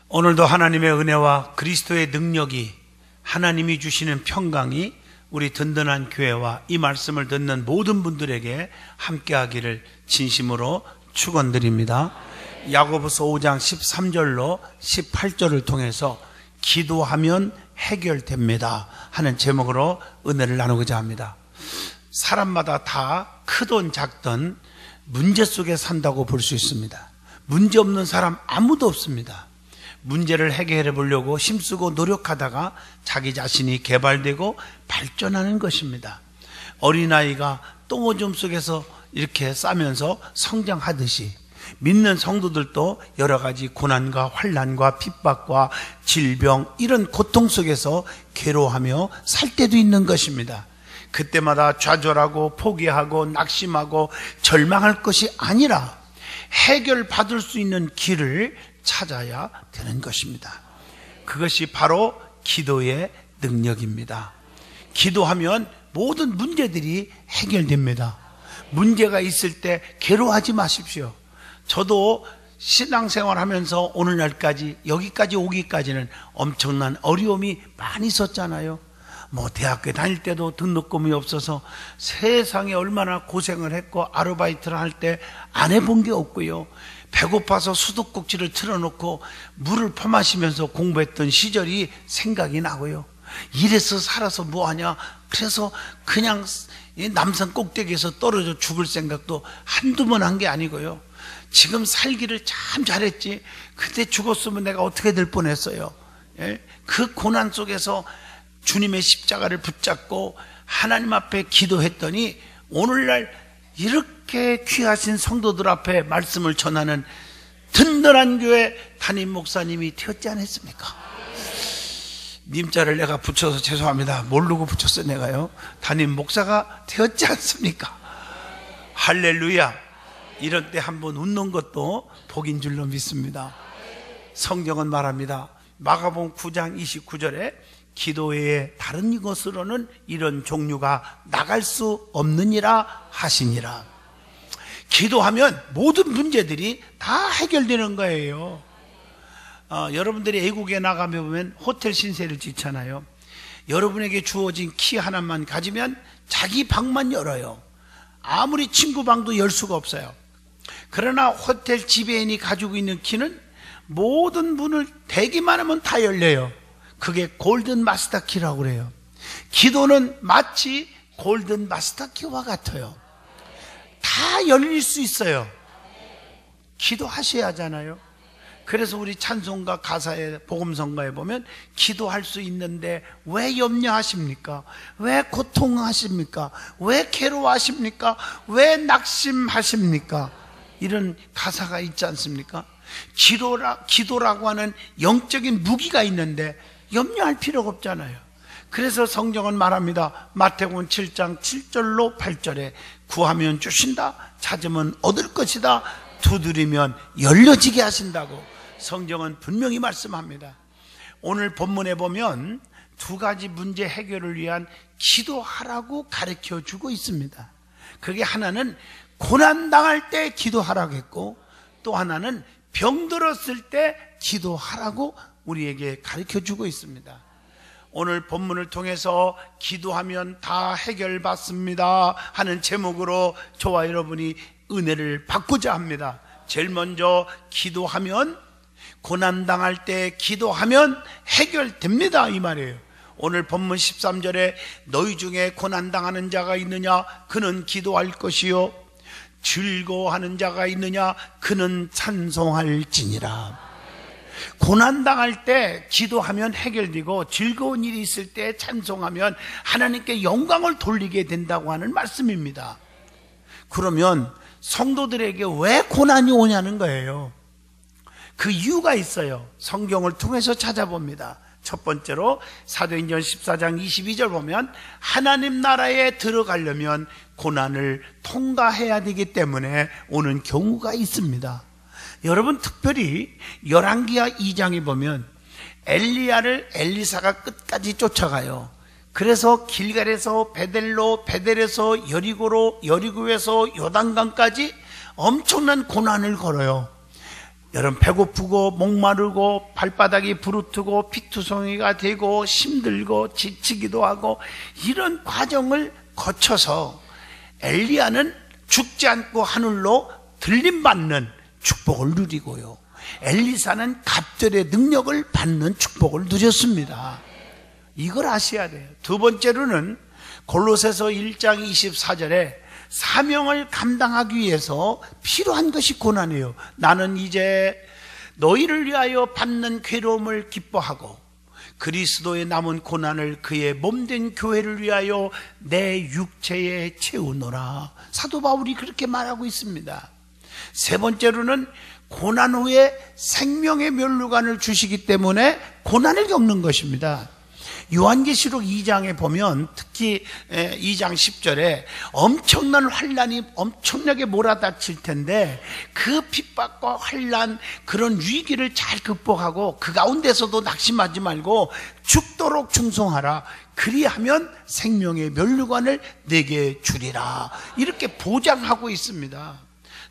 오늘도 하나님의 은혜와 그리스도의 능력이, 하나님이 주시는 평강이 우리 든든한 교회와 이 말씀을 듣는 모든 분들에게 함께하기를 진심으로 축원드립니다. 야고보서 5장 13절로 18절을 통해서 기도하면 해결됩니다 하는 제목으로 은혜를 나누고자 합니다. 사람마다 다 크든 작든 문제 속에 산다고 볼 수 있습니다. 문제 없는 사람 아무도 없습니다. 문제를 해결해 보려고 힘쓰고 노력하다가 자기 자신이 개발되고 발전하는 것입니다. 어린아이가 똥오줌 속에서 이렇게 싸면서 성장하듯이 믿는 성도들도 여러 가지 고난과 환난과 핍박과 질병, 이런 고통 속에서 괴로워하며 살 때도 있는 것입니다. 그때마다 좌절하고 포기하고 낙심하고 절망할 것이 아니라 해결받을 수 있는 길을 찾아야 되는 것입니다. 그것이 바로 기도의 능력입니다. 기도하면 모든 문제들이 해결됩니다. 문제가 있을 때 괴로워하지 마십시오. 저도 신앙생활 하면서 오늘날까지, 여기까지 오기까지는 엄청난 어려움이 많이 있었잖아요. 대학교에 다닐 때도 등록금이 없어서 세상에 얼마나 고생을 했고, 아르바이트를 할 때 안 해본 게 없고요. 배고파서 수도꼭지를 틀어놓고 물을 퍼마시면서 공부했던 시절이 생각이 나고요. 이래서 살아서 뭐하냐, 그래서 그냥 남산 꼭대기에서 떨어져 죽을 생각도 한두 번 한 게 아니고요. 지금 살기를 참 잘했지, 그때 죽었으면 내가 어떻게 될 뻔했어요. 그 고난 속에서 주님의 십자가를 붙잡고 하나님 앞에 기도했더니 오늘날 이렇게 귀하신 성도들 앞에 말씀을 전하는 든든한 교회 담임 목사님이 되었지 않았습니까? 님자를 내가 붙여서 죄송합니다. 모르고 붙였어요. 내가요. 담임 목사가 되었지 않습니까? 할렐루야. 이런 때 한번 웃는 것도 복인 줄로 믿습니다. 성경은 말합니다. 마가복음 9장 29절에 기도 외에 다른 것으로는 이런 종류가 나갈 수 없느니라 하시니라. 기도하면 모든 문제들이 다 해결되는 거예요. 여러분들이 외국에 나가면 보면 호텔 신세를 짓잖아요. 여러분에게 주어진 키 하나만 가지면 자기 방만 열어요. 아무리 친구 방도 열 수가 없어요. 그러나 호텔 지배인이 가지고 있는 키는 모든 문을 대기만 하면 다 열려요. 그게 골든 마스터 키라고 그래요. 기도는 마치 골든 마스터 키와 같아요. 다 열릴 수 있어요. 기도하셔야 하잖아요. 그래서 우리 찬송가 가사에, 복음성가에 보면 기도할 수 있는데 왜 염려하십니까? 왜 고통하십니까? 왜 괴로워하십니까? 왜 낙심하십니까? 이런 가사가 있지 않습니까? 기도라고 하는 영적인 무기가 있는데 염려할 필요가 없잖아요. 그래서 성경은 말합니다. 마태복음 7장 7절로 8절에 구하면 주신다, 찾으면 얻을 것이다, 두드리면 열려지게 하신다고 성경은 분명히 말씀합니다. 오늘 본문에 보면 두 가지 문제 해결을 위한 기도하라고 가르쳐 주고 있습니다. 그게 하나는 고난당할 때 기도하라고 했고, 또 하나는 병들었을 때 기도하라고 우리에게 가르쳐 주고 있습니다. 오늘 본문을 통해서 기도하면 다 해결받습니다 하는 제목으로 저와 여러분이 은혜를 받고자 합니다. 제일 먼저 기도하면, 고난당할 때 기도하면 해결됩니다 이 말이에요. 오늘 본문 13절에 너희 중에 고난당하는 자가 있느냐, 그는 기도할 것이요, 즐거워하는 자가 있느냐, 그는 찬송할지니라. 고난당할 때 기도하면 해결되고, 즐거운 일이 있을 때 찬송하면 하나님께 영광을 돌리게 된다고 하는 말씀입니다. 그러면 성도들에게 왜 고난이 오냐는 거예요. 그 이유가 있어요. 성경을 통해서 찾아봅니다. 첫 번째로 사도행전 14장 22절 보면 하나님 나라에 들어가려면 고난을 통과해야 되기 때문에 오는 경우가 있습니다. 여러분, 특별히 열왕기하 2장에 보면 엘리야를 엘리사가 끝까지 쫓아가요. 그래서 길갈에서 베델로, 베델에서 여리고로, 여리고에서 요단강까지 엄청난 고난을 걸어요. 여러분 배고프고 목마르고 발바닥이 부르트고 피투성이가 되고 힘들고 지치기도 하고 이런 과정을 거쳐서 엘리야는 죽지 않고 하늘로 들림받는 축복을 누리고요, 엘리사는 갑절의 능력을 받는 축복을 누렸습니다. 이걸 아셔야 돼요. 두 번째로는 골로새서 1장 24절에 사명을 감당하기 위해서 필요한 것이 고난이에요. 나는 이제 너희를 위하여 받는 괴로움을 기뻐하고 그리스도의 남은 고난을 그의 몸된 교회를 위하여 내 육체에 채우노라. 사도 바울이 그렇게 말하고 있습니다. 세 번째로는 고난 후에 생명의 면류관을 주시기 때문에 고난을 겪는 것입니다. 요한계시록 2장에 보면 특히 2장 10절에 엄청난 환란이 엄청나게 몰아닥칠 텐데 그 핍박과 환란, 그런 위기를 잘 극복하고 그 가운데서도 낙심하지 말고 죽도록 충성하라. 그리하면 생명의 면류관을 내게 주리라. 이렇게 보장하고 있습니다.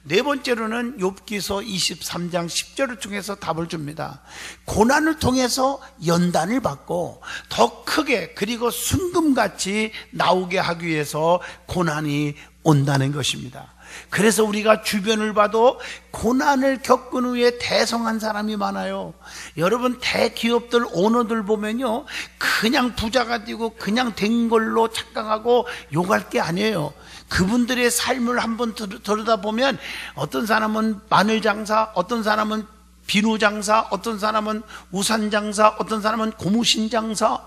네 번째로는 욥기서 23장 10절을 통해서 답을 줍니다. 고난을 통해서 연단을 받고 더 크게 그리고 순금같이 나오게 하기 위해서 고난이 온다는 것입니다. 그래서 우리가 주변을 봐도 고난을 겪은 후에 대성한 사람이 많아요. 여러분 대기업들 오너들 보면요, 그냥 부자가 되고 그냥 된 걸로 착각하고 욕할 게 아니에요. 그분들의 삶을 한번 들여다보면 어떤 사람은 마늘 장사, 어떤 사람은 비누 장사, 어떤 사람은 우산 장사, 어떤 사람은 고무신 장사,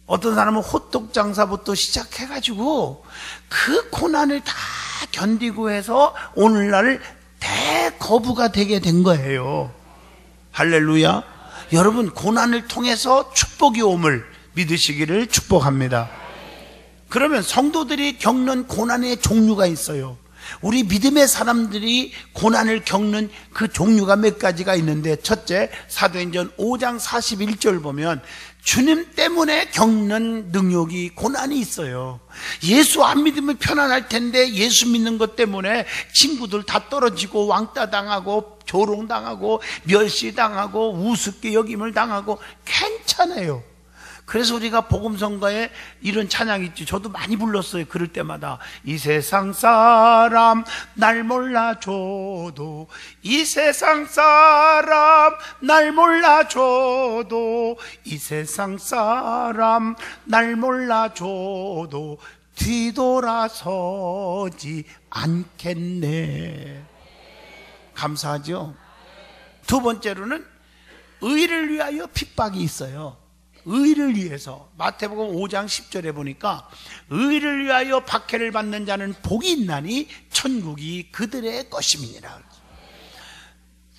어떤 사람은 호떡 장사부터 시작해가지고 그 고난을 다 견디고 해서 오늘날 대거부가 되게 된 거예요. 할렐루야. 여러분 고난을 통해서 축복이 옴을 믿으시기를 축복합니다. 그러면 성도들이 겪는 고난의 종류가 있어요. 우리 믿음의 사람들이 고난을 겪는 그 종류가 몇 가지가 있는데, 첫째, 사도행전 5장 41절 보면 주님 때문에 겪는 능력이 고난이 있어요. 예수 안 믿으면 편안할 텐데 예수 믿는 것 때문에 친구들 다 떨어지고 왕따 당하고 조롱당하고 멸시당하고 우습게 여김을 당하고 괜찮아요. 그래서 우리가 복음성가에 이런 찬양이 있지. 저도 많이 불렀어요. 그럴 때마다 이 세상 사람 날 몰라줘도, 이 세상 사람 날 몰라줘도, 이 세상 사람 날 몰라줘도 뒤돌아서지 않겠네. 감사하죠? 두 번째로는 의를 위하여 핍박이 있어요. 의를 위해서 마태복음 5장 10절에 보니까 의를 위하여 박해를 받는 자는 복이 있나니 천국이 그들의 것임이니라.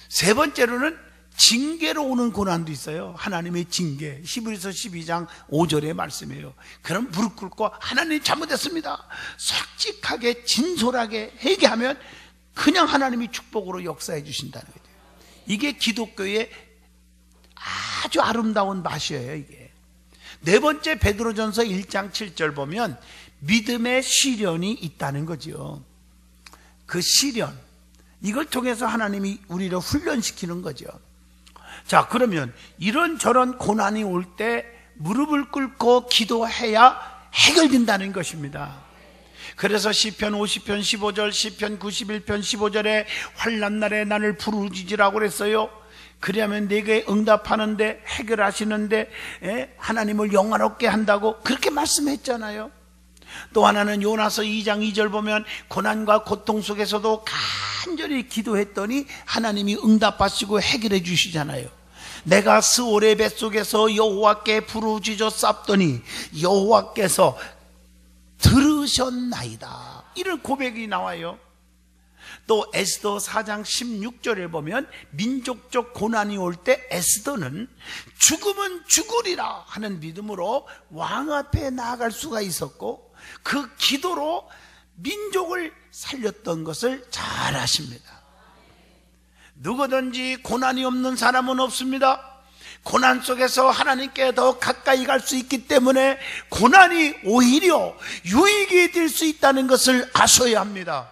세 번째로는 징계로 오는 고난도 있어요. 하나님의 징계. 히브리서 12장 5절의 말씀이에요. 그럼 무릎 꿇고 하나님 잘못했습니다, 솔직하게 진솔하게 회개하면 그냥 하나님이 축복으로 역사해 주신다는 거예요. 이게 기독교의 아주 아름다운 맛이에요. 이게 네 번째, 베드로전서 1장 7절 보면 믿음의 시련이 있다는 거죠. 그 시련, 이걸 통해서 하나님이 우리를 훈련시키는 거죠. 자, 그러면 이런저런 고난이 올 때 무릎을 꿇고 기도해야 해결된다는 것입니다. 그래서 시편 50편 15절, 시편 91편 15절에 환난 날에 나를 부르짖으라고 그랬어요. 그래야면 내게 응답하는데, 해결하시는데 하나님을 영화롭게 한다고 그렇게 말씀했잖아요. 또 하나는 요나서 2장 2절 보면 고난과 고통 속에서도 간절히 기도했더니 하나님이 응답하시고 해결해 주시잖아요. 내가 스올의 뱃속에서 여호와께 부르짖어 쌉더니 여호와께서 들으셨나이다. 이런 고백이 나와요. 또 에스더 4장 16절에 보면 민족적 고난이 올 때 에스더는 죽으면 죽으리라 하는 믿음으로 왕 앞에 나아갈 수가 있었고 그 기도로 민족을 살렸던 것을 잘 아십니다. 누구든지 고난이 없는 사람은 없습니다. 고난 속에서 하나님께 더 가까이 갈 수 있기 때문에 고난이 오히려 유익이 될 수 있다는 것을 아셔야 합니다.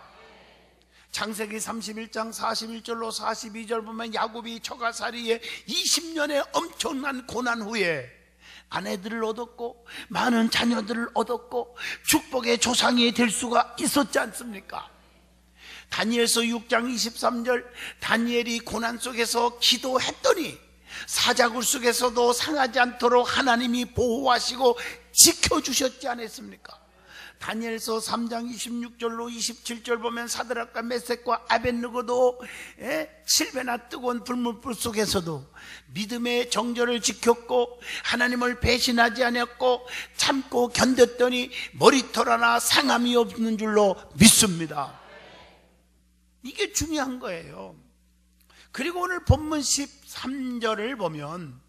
창세기 31장 41절로 42절 보면 야곱이 처가살이에 20년의 엄청난 고난 후에 아내들을 얻었고 많은 자녀들을 얻었고 축복의 조상이 될 수가 있었지 않습니까? 다니엘서 6장 23절, 다니엘이 고난 속에서 기도했더니 사자굴 속에서도 상하지 않도록 하나님이 보호하시고 지켜주셨지 않았습니까? 다니엘서 3장 26절로 27절 보면 사드락과 메섹과 아벳느고도 7배나 뜨거운 불문불 속에서도 믿음의 정절을 지켰고 하나님을 배신하지 않았고 참고 견뎠더니 머리털 하나 상함이 없는 줄로 믿습니다. 이게 중요한 거예요. 그리고 오늘 본문 13절을 보면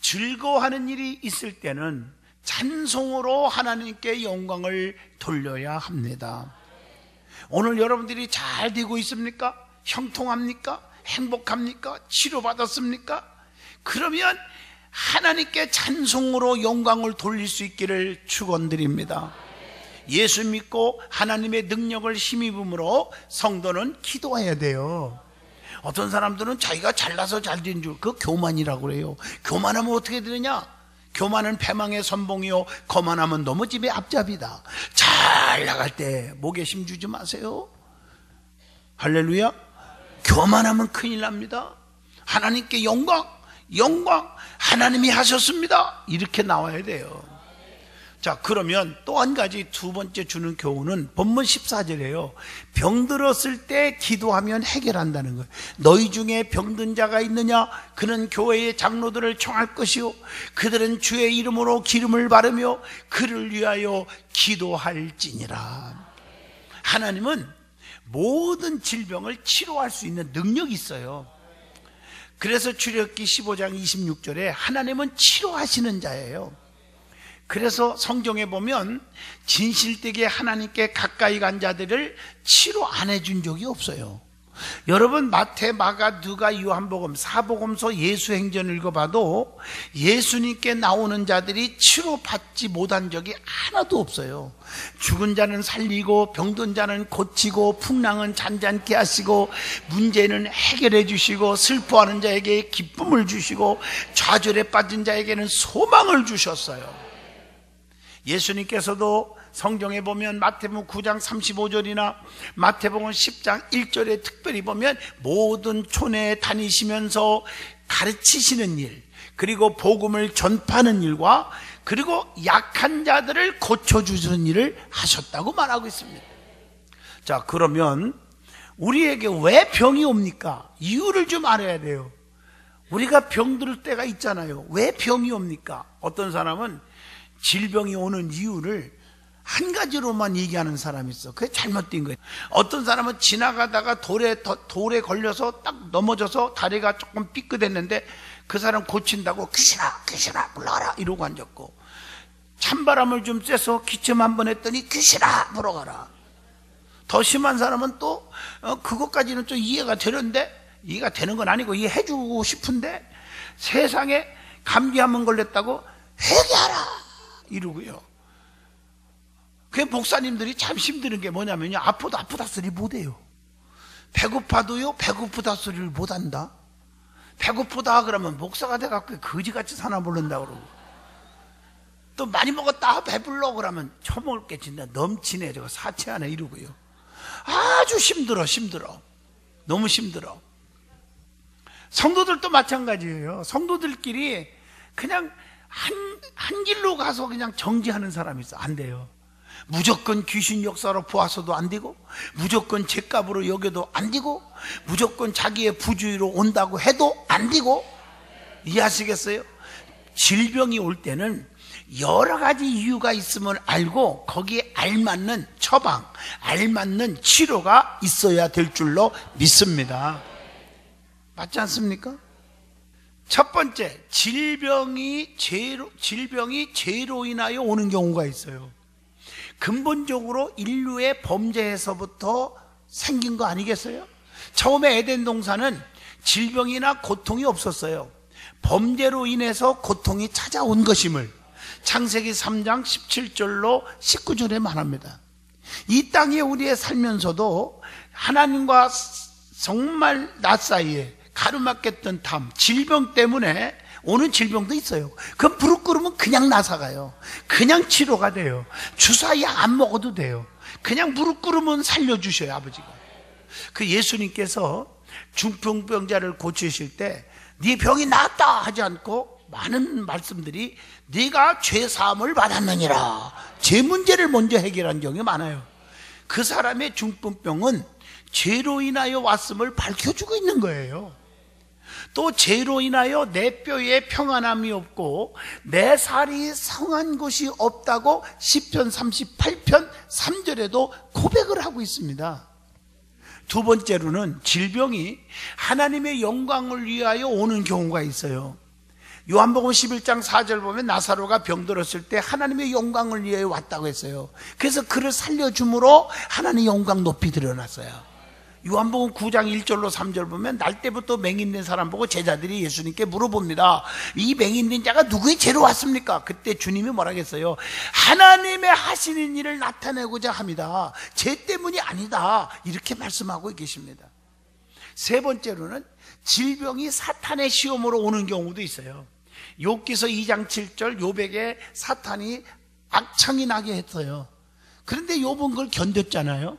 즐거워하는 일이 있을 때는 찬송으로 하나님께 영광을 돌려야 합니다. 오늘 여러분들이 잘 되고 있습니까? 형통합니까? 행복합니까? 치료받았습니까? 그러면 하나님께 찬송으로 영광을 돌릴 수 있기를 축원드립니다. 예수 믿고 하나님의 능력을 힘입음으로 성도는 기도해야 돼요. 어떤 사람들은 자기가 잘나서 잘 된 줄, 그 교만이라고 그래요. 교만하면 어떻게 되느냐? 교만은 패망의 선봉이요 거만하면 넘어짐의 앞잡이다. 잘 나갈 때 목에 힘주지 마세요. 할렐루야. 교만하면 큰일 납니다. 하나님께 영광 하나님이 하셨습니다 이렇게 나와야 돼요. 자, 그러면 또 한 가지 두 번째 주는 교훈은 본문 14절이에요. 병들었을 때 기도하면 해결한다는 거예요. 너희 중에 병든 자가 있느냐? 그는 교회의 장로들을 청할 것이요 그들은 주의 이름으로 기름을 바르며 그를 위하여 기도할지니라. 하나님은 모든 질병을 치료할 수 있는 능력이 있어요. 그래서 출애굽기 15장 26절에 하나님은 치료하시는 자예요. 그래서 성경에 보면 진실되게 하나님께 가까이 간 자들을 치료 안 해준 적이 없어요. 여러분 마태, 마가, 누가, 요한복음, 사복음서, 예수행전을 읽어봐도 예수님께 나오는 자들이 치료받지 못한 적이 하나도 없어요. 죽은 자는 살리고 병든 자는 고치고 풍랑은 잔잔케 하시고 문제는 해결해 주시고 슬퍼하는 자에게 기쁨을 주시고 좌절에 빠진 자에게는 소망을 주셨어요. 예수님께서도 성경에 보면 마태복음 9장 35절이나 마태복음 10장 1절에 특별히 보면 모든 촌에 다니시면서 가르치시는 일, 그리고 복음을 전파하는 일과 그리고 약한 자들을 고쳐주시는 일을 하셨다고 말하고 있습니다. 자, 그러면 우리에게 왜 병이 옵니까? 이유를 좀 알아야 돼요. 우리가 병들 때가 있잖아요. 왜 병이 옵니까? 어떤 사람은 질병이 오는 이유를 한 가지로만 얘기하는 사람이 있어. 그게 잘못된 거예요. 어떤 사람은 지나가다가 돌에 걸려서 딱 넘어져서 다리가 조금 삐끗했는데 그 사람 고친다고 귀신아 물러가라 이러고 앉았고, 찬바람을 좀 쐬서 기침 한번 했더니 귀신아 물러가라. 더 심한 사람은 또 그것까지는 좀 이해가 되는데, 이해가 되는 건 아니고 이해해주고 싶은데 세상에 감기 한번 걸렸다고 회개하라 이러고요. 그 목사님들이 참 힘드는 게 뭐냐면요, 아프다 소리 못해요. 배고파도요 배고프다 소리를 못한다. 배고프다 그러면 목사가 돼갖고 거지같이 사나 모른다 그러고, 또 많이 먹었다 배불러 그러면 처먹을 게 진짜 넘치네 저거 사치하네 이러고요. 아주 힘들어 너무 힘들어. 성도들도 마찬가지예요. 성도들끼리 그냥 한 길로 가서 그냥 정지하는 사람이 있어. 안 돼요. 무조건 귀신 역사로 보아서도 안 되고, 무조건 죗값으로 여겨도 안 되고, 무조건 자기의 부주의로 온다고 해도 안 되고. 이해하시겠어요? 질병이 올 때는 여러 가지 이유가 있음을 알고 거기에 알맞는 처방, 알맞는 치료가 있어야 될 줄로 믿습니다. 맞지 않습니까? 첫 번째, 질병이 죄로 인하여 오는 경우가 있어요. 근본적으로 인류의 범죄에서부터 생긴 거 아니겠어요? 처음에 에덴 동산은 질병이나 고통이 없었어요. 범죄로 인해서 고통이 찾아온 것임을 창세기 3장 17절로 19절에 말합니다. 이 땅에 우리의 살면서도 하나님과 정말 나 사이에 가로막혔던 담, 질병 때문에 오는 질병도 있어요. 그럼 무릎 꿇으면 그냥 나사가요. 그냥 치료가 돼요. 주사약 안 먹어도 돼요. 그냥 무릎 꿇으면 살려주셔요, 아버지가. 그 예수님께서 중풍병자를 고치실 때 네 병이 낫다 하지 않고 많은 말씀들이 네가 죄사함을 받았느니라, 죄 문제를 먼저 해결한 경우가 많아요. 그 사람의 중풍병은 죄로 인하여 왔음을 밝혀주고 있는 거예요. 또 죄로 인하여 내 뼈에 평안함이 없고 내 살이 성한 곳이 없다고 시편 38편 3절에도 고백을 하고 있습니다. 두 번째로는 질병이 하나님의 영광을 위하여 오는 경우가 있어요. 요한복음 11장 4절 보면 나사로가 병들었을 때 하나님의 영광을 위하여 왔다고 했어요. 그래서 그를 살려줌으로 하나님의 영광 높이 드러났어요. 요한복음 9장 1절로 3절 보면 날 때부터 맹인된 사람 보고 제자들이 예수님께 물어봅니다. 이 맹인된 자가 누구의 죄로 왔습니까? 그때 주님이 뭐라고 했어요? 하나님의 하시는 일을 나타내고자 합니다. 죄 때문이 아니다, 이렇게 말씀하고 계십니다. 세 번째로는 질병이 사탄의 시험으로 오는 경우도 있어요. 욥기서 2장 7절, 욥에게 사탄이 악창이 나게 했어요. 그런데 욥은 그걸 견뎠잖아요.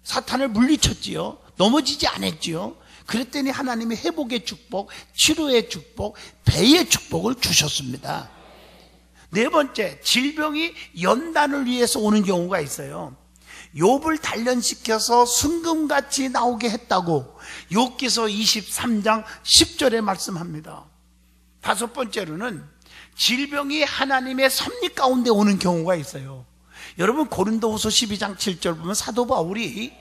사탄을 물리쳤지요. 넘어지지 않았지요. 그랬더니 하나님이 회복의 축복, 치료의 축복, 배의 축복을 주셨습니다. 네 번째, 질병이 연단을 위해서 오는 경우가 있어요. 욥을 단련시켜서 순금같이 나오게 했다고 욥기서 23장 10절에 말씀합니다. 다섯 번째로는 질병이 하나님의 섭리 가운데 오는 경우가 있어요. 여러분 고린도후서 12장 7절 보면 사도 바울이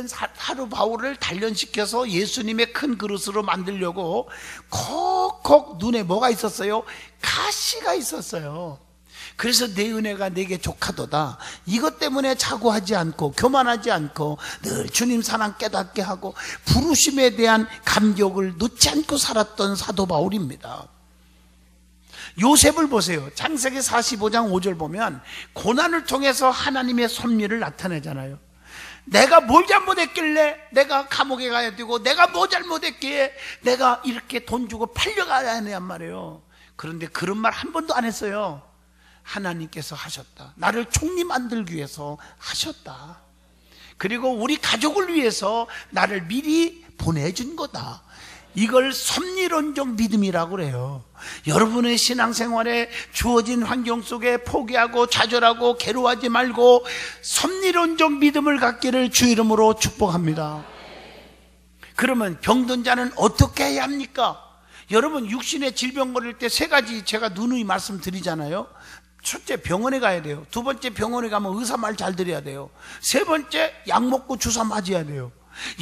사도 바울을 단련시켜서 예수님의 큰 그릇으로 만들려고 콕콕 눈에 뭐가 있었어요? 가시가 있었어요. 그래서 내 은혜가 내게 족하도다, 이것 때문에 자고하지 않고 교만하지 않고 늘 주님 사랑 깨닫게 하고 부르심에 대한 감격을 놓지 않고 살았던 사도 바울입니다. 요셉을 보세요. 창세기 45장 5절 보면 고난을 통해서 하나님의 섭리를 나타내잖아요. 내가 뭘 잘못했길래 내가 감옥에 가야 되고, 내가 뭐 잘못했기에 내가 이렇게 돈 주고 팔려가야 하냔 말이에요. 그런데 그런 말 한 번도 안 했어요. 하나님께서 하셨다. 나를 총리 만들기 위해서 하셨다. 그리고 우리 가족을 위해서 나를 미리 보내준 거다. 이걸 섭리론적 믿음이라고 그래요. 여러분의 신앙생활에 주어진 환경 속에 포기하고 좌절하고 괴로워하지 말고 섭리론적 믿음을 갖기를 주 이름으로 축복합니다. 그러면 병든 자는 어떻게 해야 합니까? 여러분 육신의 질병 걸릴 때 세 가지 제가 누누이 말씀드리잖아요. 첫째, 병원에 가야 돼요. 두 번째, 병원에 가면 의사 말 잘 들어야 돼요. 세 번째, 약 먹고 주사 맞아야 돼요.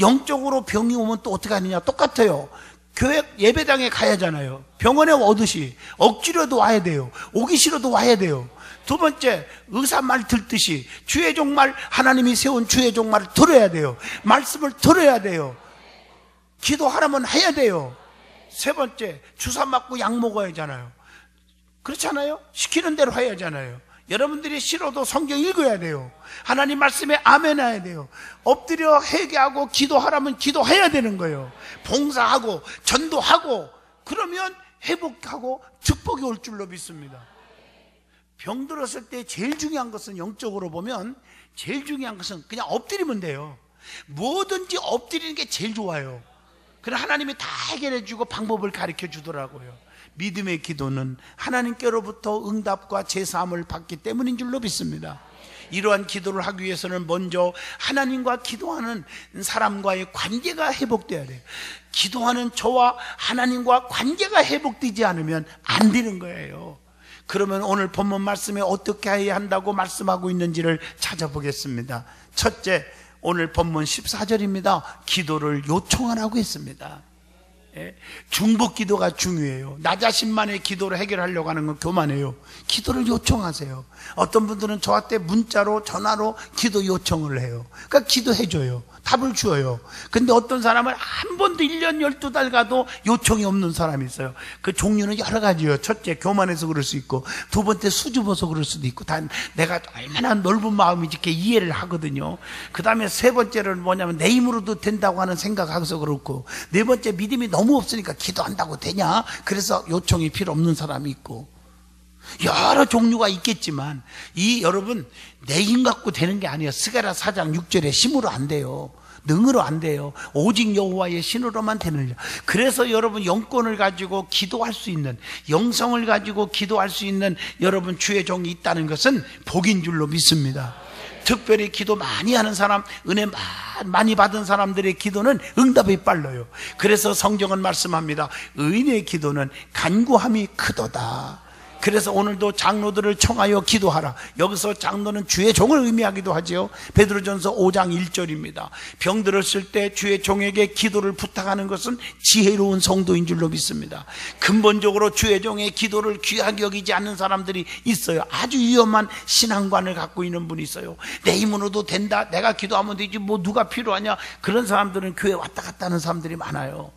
영적으로 병이 오면 또 어떻게 하느냐? 똑같아요. 교회 예배당에 가야 하잖아요. 병원에 오듯이 억지로도 와야 돼요. 오기 싫어도 와야 돼요. 두 번째, 의사 말 듣듯이 주의 종말, 하나님이 세운 주의 종말을 들어야 돼요. 말씀을 들어야 돼요. 기도하라면 해야 돼요. 세 번째, 주사 맞고 약 먹어야 하잖아요. 그렇잖아요? 시키는 대로 해야 하잖아요. 여러분들이 싫어도 성경 읽어야 돼요. 하나님 말씀에 아멘 해야 돼요. 엎드려 회개하고 기도하라면 기도해야 되는 거예요. 봉사하고 전도하고, 그러면 회복하고 축복이 올 줄로 믿습니다. 병들었을 때 제일 중요한 것은, 영적으로 보면 제일 중요한 것은 그냥 엎드리면 돼요. 뭐든지 엎드리는 게 제일 좋아요. 그래 하나님이 다 해결해 주고 방법을 가르쳐 주더라고요. 믿음의 기도는 하나님께로부터 응답과 제사함을 받기 때문인 줄로 믿습니다. 이러한 기도를 하기 위해서는 먼저 하나님과 기도하는 사람과의 관계가 회복돼야 돼요. 기도하는 저와 하나님과 관계가 회복되지 않으면 안 되는 거예요. 그러면 오늘 본문 말씀에 어떻게 해야 한다고 말씀하고 있는지를 찾아보겠습니다. 첫째, 오늘 본문 14절입니다. 기도를 요청하라고 했습니다. 중복 기도가 중요해요. 나 자신만의 기도로 해결하려고 하는 건 교만해요. 기도를 요청하세요. 어떤 분들은 저한테 문자로 전화로 기도 요청을 해요. 그러니까 기도해줘요. 답을 주어요. 근데 어떤 사람은 한 번도 1년 12달 가도 요청이 없는 사람이 있어요. 그 종류는 여러 가지예요. 첫째, 교만해서 그럴 수 있고, 두 번째, 수줍어서 그럴 수도 있고, 다 내가 얼마나 넓은 마음이지 이렇게 이해를 하거든요. 그 다음에 세 번째는 뭐냐면 내 힘으로도 된다고 하는 생각하고서 그렇고, 네 번째, 믿음이 너무 없으니까 기도한다고 되냐? 그래서 요청이 필요 없는 사람이 있고, 여러 종류가 있겠지만 여러분 내 힘 갖고 되는 게 아니에요. 스가랴 4장 6절에 힘으로 안 돼요. 능으로 안 돼요. 오직 여호와의 신으로만 되느니라. 그래서 여러분 영권을 가지고 기도할 수 있는, 영성을 가지고 기도할 수 있는 여러분 주의 종이 있다는 것은 복인 줄로 믿습니다. 특별히 기도 많이 하는 사람, 은혜 많이 받은 사람들의 기도는 응답이 빨라요. 그래서 성경은 말씀합니다. 의인의 기도는 간구함이 크도다. 그래서 오늘도 장로들을 청하여 기도하라. 여기서 장로는 주의 종을 의미하기도 하죠. 베드로전서 5장 1절입니다. 병 들었을 때 주의 종에게 기도를 부탁하는 것은 지혜로운 성도인 줄로 믿습니다. 근본적으로 주의 종의 기도를 귀하게 여기지 않는 사람들이 있어요. 아주 위험한 신앙관을 갖고 있는 분이 있어요. 내 힘으로도 된다, 내가 기도하면 되지, 뭐 누가 필요하냐. 그런 사람들은 교회 왔다 갔다 하는 사람들이 많아요.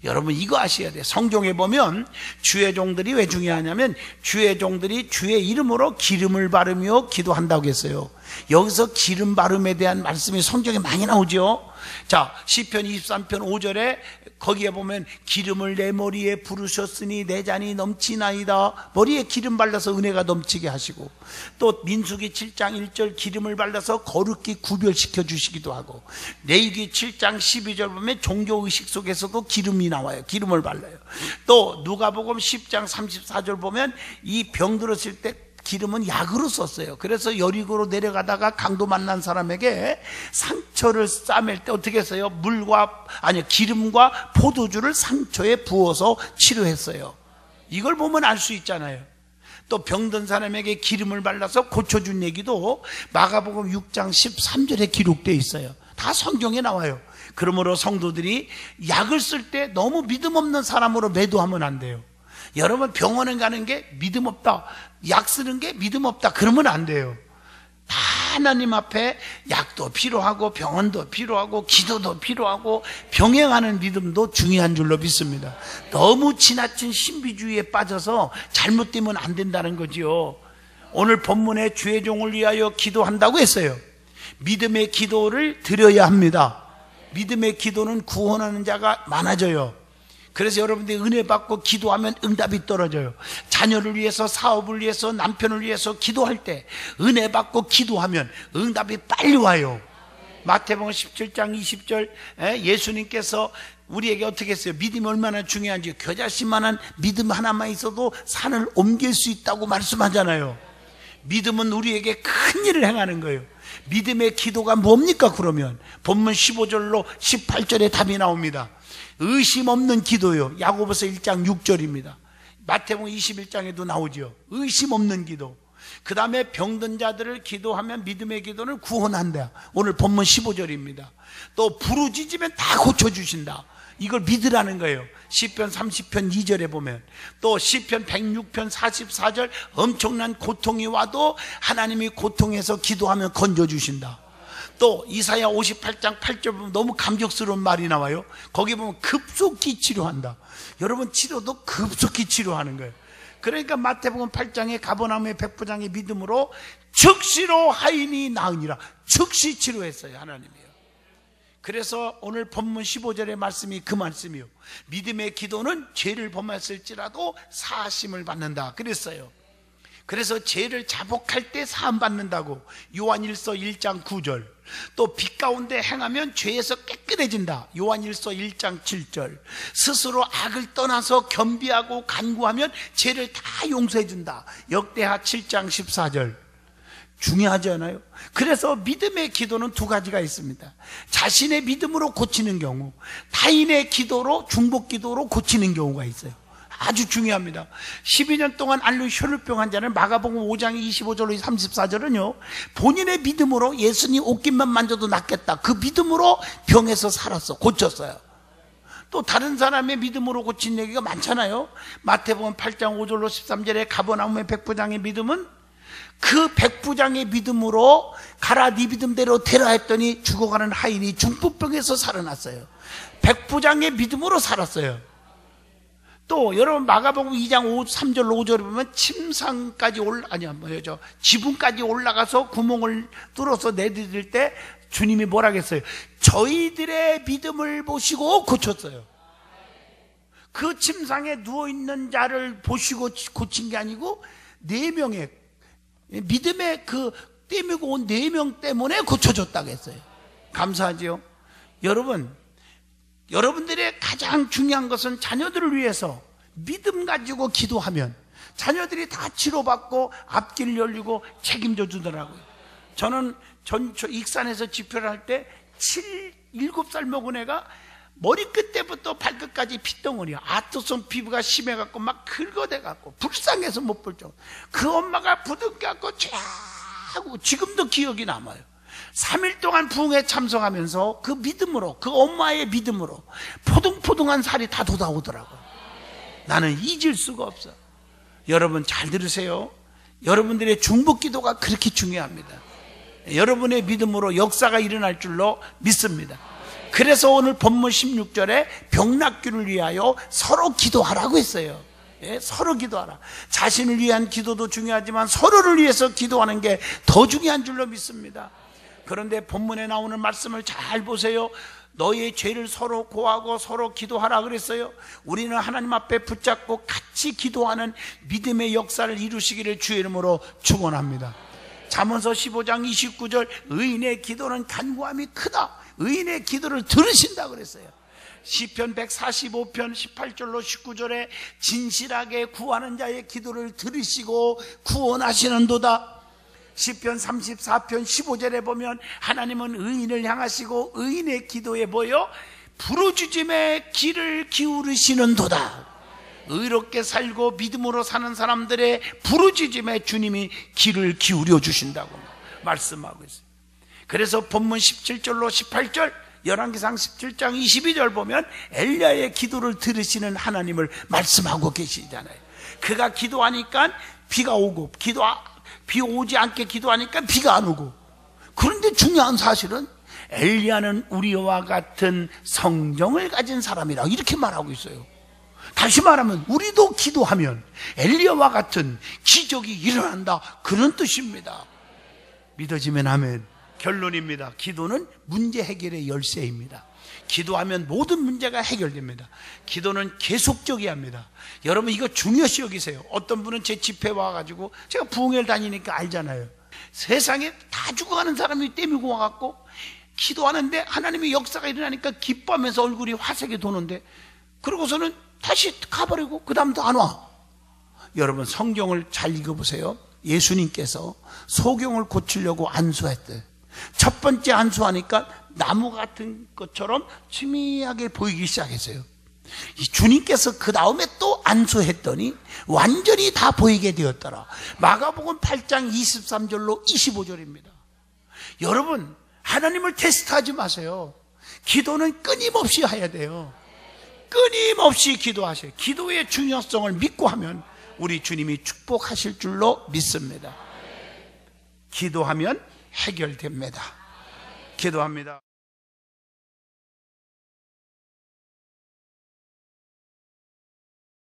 여러분 이거 아셔야 돼요. 성경에 보면 주의 종들이 왜 중요하냐면, 주의 종들이 주의 이름으로 기름을 바르며 기도한다고 했어요. 여기서 기름 바름에 대한 말씀이 성경에 많이 나오죠. 자, 시편 23편 5절에 거기에 보면 기름을 내 머리에 부르셨으니 내 잔이 넘치나이다. 머리에 기름 발라서 은혜가 넘치게 하시고, 또 민수기 7장 1절 기름을 발라서 거룩히 구별시켜 주시기도 하고, 레위기 7장 12절 보면 종교의식 속에서도 기름이 나와요. 기름을 발라요. 또 누가복음 10장 34절 보면 이 병 들었을 때 기름은 약으로 썼어요. 그래서 여리고로 내려가다가 강도 만난 사람에게 상처를 싸맬 때 어떻게 했어요? 기름과 포도주를 상처에 부어서 치료했어요. 이걸 보면 알 수 있잖아요. 또 병든 사람에게 기름을 발라서 고쳐준 얘기도 마가복음 6장 13절에 기록되어 있어요. 다 성경에 나와요. 그러므로 성도들이 약을 쓸 때 너무 믿음 없는 사람으로 매도하면 안 돼요. 여러분 병원에 가는 게 믿음 없다, 약 쓰는 게 믿음 없다, 그러면 안 돼요. 다 하나님 앞에 약도 필요하고 병원도 필요하고 기도도 필요하고 병행하는 믿음도 중요한 줄로 믿습니다. 너무 지나친 신비주의에 빠져서 잘못되면 안 된다는 거지요. 오늘 본문에 주의 종을 위하여 기도한다고 했어요. 믿음의 기도를 드려야 합니다. 믿음의 기도는 구원하는 자가 많아져요. 그래서 여러분들이 은혜 받고 기도하면 응답이 떨어져요. 자녀를 위해서, 사업을 위해서, 남편을 위해서 기도할 때 은혜 받고 기도하면 응답이 빨리 와요. 마태복음 17장 20절 예수님께서 우리에게 어떻게 했어요? 믿음이 얼마나 중요한지, 겨자씨만한 믿음 하나만 있어도 산을 옮길 수 있다고 말씀하잖아요. 믿음은 우리에게 큰 일을 행하는 거예요. 믿음의 기도가 뭡니까? 그러면 본문 15절로 18절에 답이 나옵니다. 의심 없는 기도요. 야고보서 1장 6절입니다. 마태복음 21장에도 나오죠. 의심 없는 기도. 그 다음에 병든 자들을 기도하면 믿음의 기도는 구원한다. 오늘 본문 15절입니다. 또 부르짖으면 다 고쳐주신다. 이걸 믿으라는 거예요. 시편 30편 2절에 보면, 또 시편 106편 44절 엄청난 고통이 와도 하나님이 고통에서 기도하면 건져주신다. 또 이사야 58장 8절 보면 너무 감격스러운 말이 나와요. 거기 보면 급속히 치료한다. 여러분 치료도 급속히 치료하는 거예요. 그러니까 마태복음 8장에 가버나움의 백부장의 믿음으로 즉시로 하인이 나으니라. 즉시 치료했어요, 하나님이요. 그래서 오늘 본문 15절의 말씀이 그 말씀이요. 믿음의 기도는 죄를 범했을지라도 사하심을 받는다 그랬어요. 그래서 죄를 자복할 때 사함 받는다고 요한일서 1장 9절. 또 빛 가운데 행하면 죄에서 깨끗해진다. 요한일서 1장 7절. 스스로 악을 떠나서 겸비하고 간구하면 죄를 다 용서해 준다. 역대하 7장 14절. 중요하지 않아요? 그래서 믿음의 기도는 두 가지가 있습니다. 자신의 믿음으로 고치는 경우, 타인의 기도로, 중복 기도로 고치는 경우가 있어요. 아주 중요합니다. 12년 동안 앓는 혈루병 환자는 마가복음 5장 25절로 34절은요, 본인의 믿음으로 예수님 옷깃만 만져도 낫겠다, 그 믿음으로 병에서 살았어, 고쳤어요. 또 다른 사람의 믿음으로 고친 얘기가 많잖아요. 마태복음 8장 5절로 13절에 가버나움의 백부장의 믿음은 그 백부장의 믿음으로 가라 네 믿음대로 되라 했더니 죽어가는 하인이 중풍병에서 살아났어요. 백부장의 믿음으로 살았어요. 또 여러분 마가복음 2장 3절로 5절에 보면 침상까지 지붕까지 올라가서 구멍을 뚫어서 내드릴 때 주님이 뭐라 했어요? 저희들의 믿음을 보시고 고쳤어요. 그 침상에 누워있는 자를 보시고 고친 게 아니고 4명의 믿음의 그 떼매고 온 4명 때문에 고쳐졌다고 했어요. 감사하지요? 여러분들의 가장 중요한 것은 자녀들을 위해서 믿음 가지고 기도하면 자녀들이 다 치료받고 앞길 열리고 책임져 주더라고요. 저는 익산에서 집회를 할 때 7살 먹은 애가 머리끝 때부터 발끝까지 핏덩어리야. 아토성 피부가 심해갖고 막 긁어대갖고 불쌍해서 못 볼 정도. 그 엄마가 부둥켜갖고 쫙 하고 지금도 기억이 남아요. 3일 동안 부흥회 참석하면서 그 믿음으로, 그 엄마의 믿음으로 포동포동한 살이 다 돋아오더라고요. 나는 잊을 수가 없어. 여러분 잘 들으세요. 여러분들의 중보기도가 그렇게 중요합니다. 여러분의 믿음으로 역사가 일어날 줄로 믿습니다. 그래서 오늘 본문 16절에 병낫기를 위하여 서로 기도하라고 했어요. 예, 서로 기도하라. 자신을 위한 기도도 중요하지만 서로를 위해서 기도하는 게 더 중요한 줄로 믿습니다. 그런데 본문에 나오는 말씀을 잘 보세요. 너희의 죄를 서로 고하고 서로 기도하라 그랬어요. 우리는 하나님 앞에 붙잡고 같이 기도하는 믿음의 역사를 이루시기를 주의 이름으로 축원합니다. 잠언서 15장 29절 의인의 기도는 간구함이 크다. 의인의 기도를 들으신다 그랬어요. 시편 145편 18절로 19절에 진실하게 구하는 자의 기도를 들으시고 구원하시는도다. 시편 34편 15절에 보면 하나님은 의인을 향하시고 의인의 기도에 보여 부르짖음의 귀를 기울이시는도다. 의롭게 살고 믿음으로 사는 사람들의 부르짖음에 주님이 귀를 기울여 주신다고 말씀하고 있어요. 그래서 본문 17절로 18절 열왕기상 17장 22절 보면 엘리야의 기도를 들으시는 하나님을 말씀하고 계시잖아요. 그가 기도하니까 비가 오고 비 오지 않게 기도하니까 비가 안 오고. 그런데 중요한 사실은 엘리야는 우리와 같은 성정을 가진 사람이라 이렇게 말하고 있어요. 다시 말하면 우리도 기도하면 엘리야와 같은 기적이 일어난다 그런 뜻입니다. 믿어지면 아멘. 결론입니다. 기도는 문제 해결의 열쇠입니다. 기도하면 모든 문제가 해결됩니다. 기도는 계속적이어야 합니다. 여러분 이거 중요시 여기세요. 어떤 분은 제 집회에 와가지고 제가 부흥회를 다니니까 알잖아요. 세상에 다 죽어가는 사람이 떼밀고 와갖고 기도하는데 하나님의 역사가 일어나니까 기뻐하면서 얼굴이 화색이 도는데 그러고서는 다시 가버리고 그 다음도 안 와. 여러분 성경을 잘 읽어보세요. 예수님께서 소경을 고치려고 안수했대요. 첫 번째 안수하니까 나무 같은 것처럼 희미하게 보이기 시작했어요. 주님께서 그 다음에 또 안수했더니 완전히 다 보이게 되었더라. 마가복음 8장 23절로 25절입니다. 여러분 하나님을 테스트하지 마세요. 기도는 끊임없이 해야 돼요. 끊임없이 기도하세요. 기도의 중요성을 믿고 하면 우리 주님이 축복하실 줄로 믿습니다. 기도하면 해결됩니다. 기도합니다.